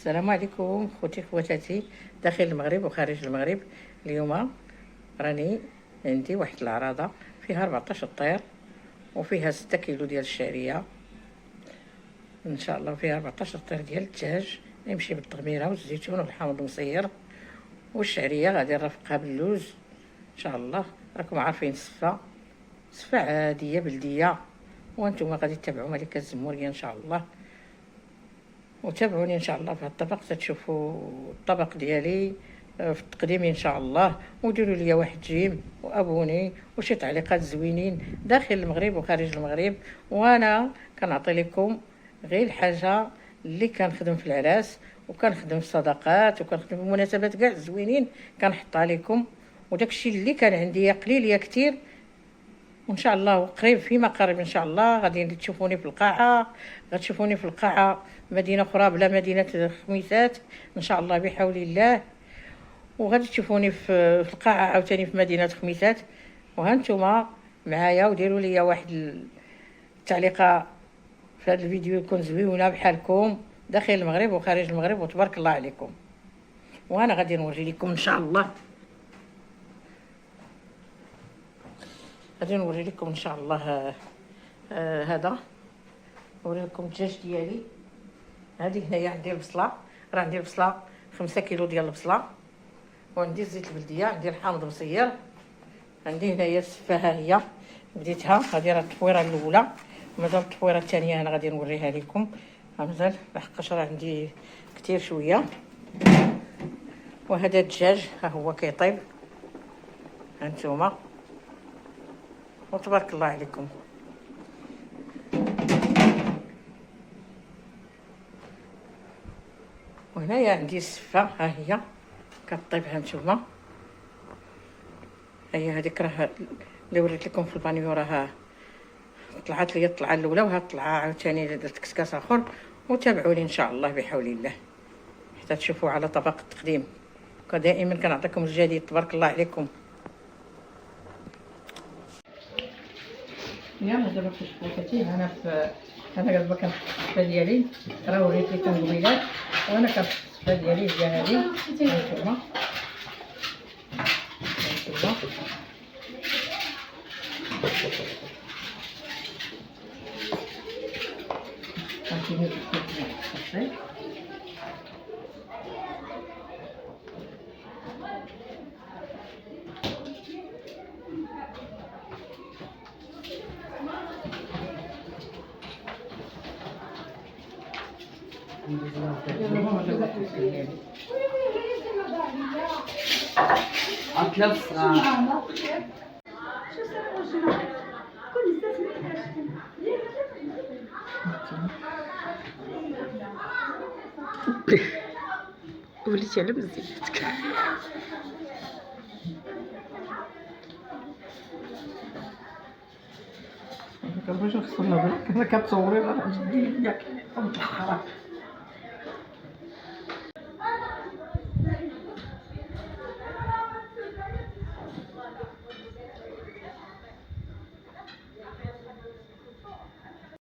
السلام عليكم خوتي خواتاتي داخل المغرب وخارج المغرب. اليوم راني عندي واحد العراضه فيها 14 طير وفيها 6 كيلو ديال الشعريه ان شاء الله، وفيها 14 طير ديال الدجاج يمشي بالتغميره والزيتون والحامض المصير، والشعريه غادي نرافقها باللوز ان شاء الله. راكم عارفين صفه عاديه بلديه، وانتم غادي تتابعوا ملكه الزموريه ان شاء الله، وتابعوني ان شاء الله في هذا الطبق تتشوفوا الطبق ديالي في التقديم ان شاء الله. وديروا لي واحد جيم وابوني وشي تعليقات زوينين داخل المغرب وخارج المغرب، وانا كنعطي لكم غير الحاجه اللي كنخدم في العراس وكنخدم في الصداقات وكنخدم في المناسبات كاع زوينين كنحطها لكم، وداكشي اللي كان عندي يا قليل يا كثير، وان شاء الله قريب فيما قريب ان شاء الله غادي تشوفوني في القاعه، غتشوفوني في القاعه مدينه اخرى بلا مدينه خميسات ان شاء الله بحول الله، وغادي تشوفوني في القاعه عاوتاني في مدينه خميسات. وهانتوما معايا وديروا لي واحد التعليقه في هذا الفيديو يكون زويونه بحالكم داخل المغرب وخارج المغرب، وتبارك الله عليكم. وانا غادي نوري لكم ان شاء الله، غادي نوري لكم ان شاء الله هذا نوري لكم الدجاج ديالي. هذه هنايا عندي البصله، راه عندي البصله 5 كيلو ديال البصله، وعندي الزيت البلديه، عندي الحامض مصير، عندي هنايا السفه ها هي بديتها، هذه راه التفويره الاولى، مازال التفويره الثانيه انا غادي نوريها لكم، مازال لحقاش راه عندي كثير شويه. وهذا الدجاج ها هو كيطيب هانتوما، وتبارك الله عليكم. وهنايا عندي السفه ها هي كطيب هانتوما، هي هذيك راه اللي وريت لكم في البانيو راه طلعت لي الطلعه الاولى، وها الطلعه عاوتاني درت كسكاس اخر، وتابعوني ان شاء الله بحول الله حتى تشوفوا على طبق التقديم. كدائما كنعطيكم الجديد، تبارك الله عليكم. يلا دابا كتشوفوا انا دابا كنحط السفه ديالي، راه وريت لكم قبيلات، وانا كنحط السفه ديالي هي هذه هانتوما وليتي على بزيتك. كنبغي نغسل بالك انا كتصوري راه جدي ياك